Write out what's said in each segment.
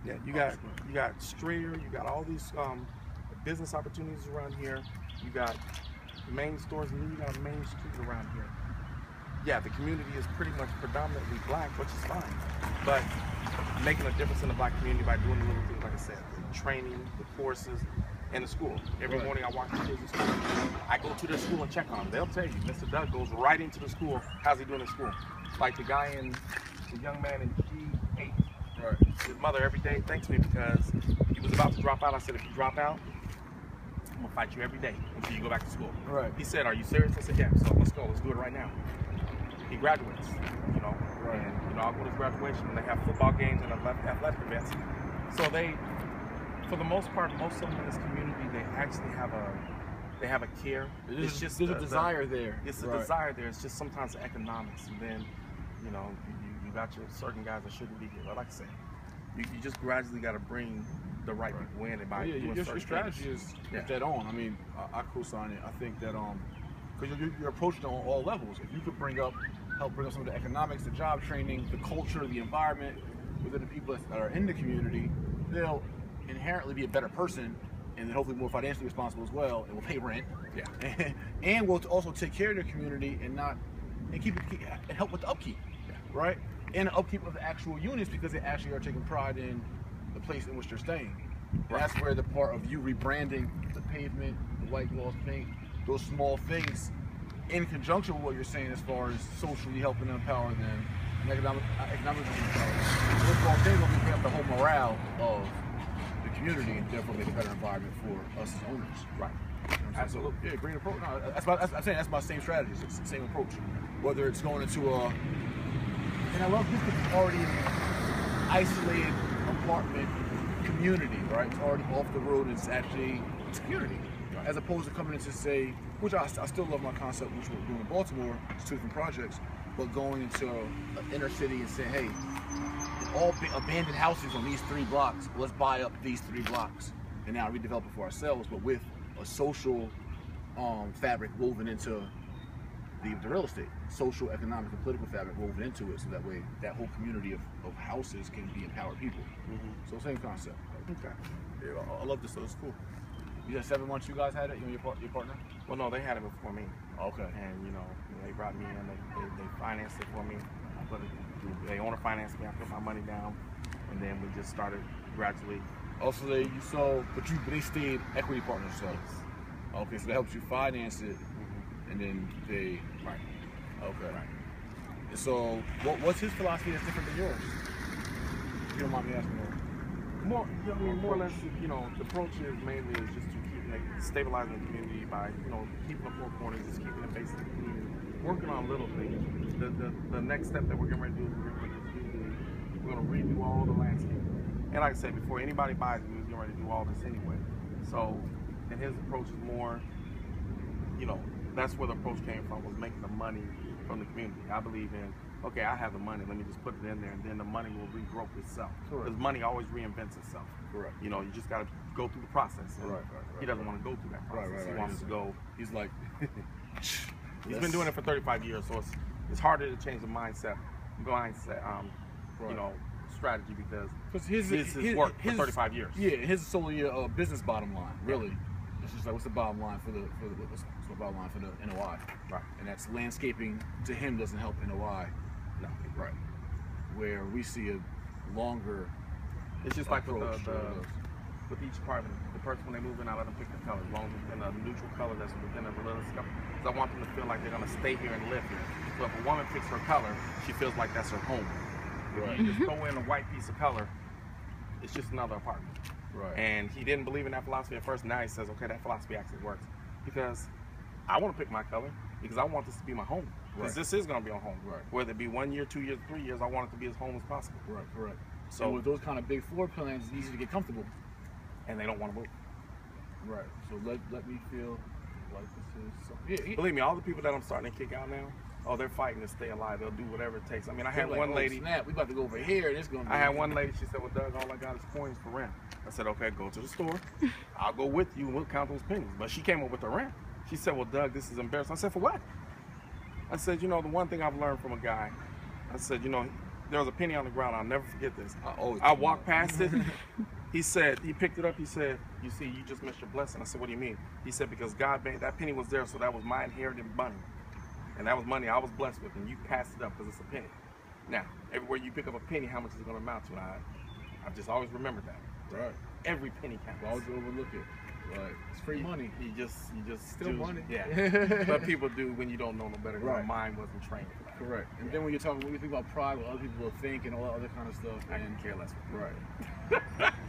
Yeah, you got Strayer, you got all these business opportunities around here. You got main stores, and then you got a main street around here. Yeah, the community is pretty much predominantly black, which is fine. But making a difference in the black community by doing the little things, like I said, the training, the courses, and the school. Every morning I walk the kids to school. I go to their school and check on them. They'll tell you, Mr. Doug goes right into the school. How's he doing in school? Like the young man in G8. Right. His mother every day thanks me because he was about to drop out. I said, if you drop out, I'm gonna fight you every day until you go back to school. Right. He said, are you serious? I said, yeah. So let's go. Let's do it right now. He graduates, you know, Right. and you know, I'll go to his graduation and they have football games and athletic events. So they, for the most part, most of them in this community, they actually have a care. It's just there's a desire there. It's a desire there. It's just sometimes the economics, and then, you know, you got your certain guys that shouldn't be here. But like I said, you just gradually got to bring the right people in, and by doing your certain strategy things. is dead on. I mean, I co-sign it. I think that because you're approaching it on all levels. If you could help bring up some of the economics, the job training, the culture, the environment within the people that are in the community, they'll inherently be a better person, and then hopefully more financially responsible as well, and will pay rent. Yeah. And will also take care of their community and help with the upkeep, right? And the upkeep of the actual units, because they actually are taking pride in the place in which they're staying. Right. That's where the part of you rebranding the pavement, the white gloss paint, those small things, in conjunction with what you're saying as far as socially helping to empower them, and economically empower. Those small things will bring up the whole morale of the community, and therefore make a better environment for us as owners. Right. Absolutely. Yeah, great approach. No, I'm saying that's my same strategy. It's the same approach. Whether it's going into and I love this because it's already an isolated apartment community, right? It's already off the road. It's community, right? As opposed to coming into, say, which I still love my concept, which we're doing in Baltimore. It's two different projects, but going into an inner city and saying, hey, all abandoned houses on these 3 blocks. Let's buy up these 3 blocks and now redevelop it for ourselves, but with a social fabric woven into the real estate, social, economic, and political fabric woven into it, so that way that whole community of houses can be empowered people. So same concept. Okay. Yeah, I love this. So it's cool. You had 7 months. You guys had it. You and your partner. Well, no, they had it before me. Okay. And you know, they brought me in. They financed it for me. They owner financed me. I put my money down, and then we just started gradually. Also, but they stayed equity partners. So. Okay, so that helps you finance it, and then they. Right. Okay. Right. And so, what's his philosophy that's different than yours? If you don't mind me asking that. More or less, you know, the approach is mainly just to keep stabilizing the community by, you know, keeping the 4 corners, just keeping it basically clean, working on little things. The next step that we're getting ready to do is we're going to redo all the landscape. And like I said before, anybody buys it, we're getting ready to do all this anyway. So, and his approach is more, you know, that's where the approach came from, was making the money from the community. I believe in, okay, I have the money, let me just put it in there, and then the money will regrow itself. Because money always reinvents itself. Correct. You know, you just got to go through the process. Right. He doesn't want to go through that process. He wants to go. He's like, he's been doing it for 35 years, so it's harder to change the mindset, you know, strategy, because his work for 35 years. Yeah, his is solely a business bottom line, really. It's just like, what's the bottom line for the NOI? Right. And that's landscaping to him doesn't help NOI. No. Right. Where we see a longer. It's just like with each apartment, the person when they move in, I let them pick the color, as long as it's in a neutral color that's within a little scope. Because I want them to feel like they're gonna stay here and live here. So if a woman picks her color, she feels like that's her home. Right. If you just throw in a white piece of color, it's just another apartment. Right. And he didn't believe in that philosophy at first. Now he says, okay, that philosophy actually works. Because I want to pick my color because I want this to be my home. Because this is going to be a home. Right. Whether it be 1 year, 2 years, 3 years, I want it to be as home as possible. Right, correct. So and with those kind of big floor plans, it's easy to get comfortable. And they don't want to move. Right. So let me feel like this is something. Yeah. Believe me, all the people that I'm starting to kick out now, oh, they're fighting to stay alive. They'll do whatever it takes. I mean, I had one lady. Snap, we about to go over here. And it's gonna be. I had one lady. She said, "Well, Doug, all I got is coins for rent." I said, "Okay, go to the store. I'll go with you and we'll count those pennies." But she came up with the rent. She said, "Well, Doug, this is embarrassing." I said, "For what?" I said, "You know, the one thing I've learned from a guy," I said, "You know, there was a penny on the ground. I'll never forget this. Oh, I walked past it. He said, he picked it up. He said, you see, you just missed your blessing. I said, what do you mean? He said, because God made, that penny was there, so that was my inherited money. And that was money I was blessed with, and you passed it up because it's a penny. Now, everywhere you pick up a penny, how much is it going to amount to? And I've just always remembered that. Right. Every penny counts. Always overlook it. Right. It's free money. You just Still money. Yeah. But people do when you don't know no better. Right. My mind wasn't trained for that. Correct. And then when you think about pride, what other people will think and all that other kind of stuff, I and can care less. right.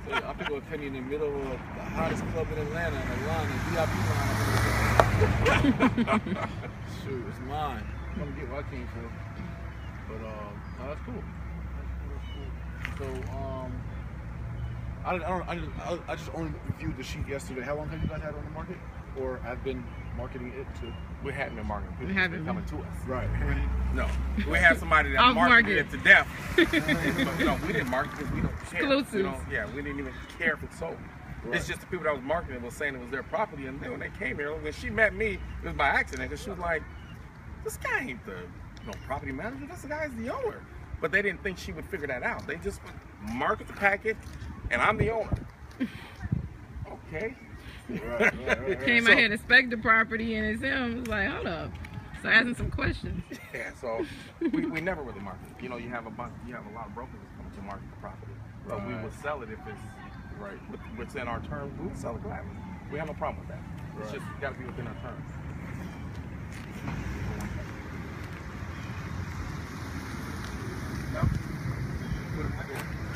So I pick up a penny in the middle of the hottest club in Atlanta, and the line, the VIP line. Shoot, it's mine. I'm gonna get what I came for. But no, that's cool. So I just only reviewed the sheet yesterday. How long have you guys had it on the market, or have been marketing it to? We hadn't been marketing. We haven't. They're coming to us. Right. No, we had somebody that marketed it to death. But, we didn't market because we don't care. Exclusives. We didn't even care if it sold. Right. It's just the people that was marketing was saying it was their property, and then when they came here, when she met me, it was by accident because she was like, "This guy ain't the property manager. This guy's the owner." But they didn't think she would figure that out. They just would market the packet, and I'm the owner. Okay. Right. Came out here to inspect the property, and it's him. It was like, hold up. So asking some questions. Yeah. So we never really market. You have a lot of brokers coming to market the property, but we would sell it if it's within our terms. We would sell it gladly. We have no problem with that. It's just got to be within our terms.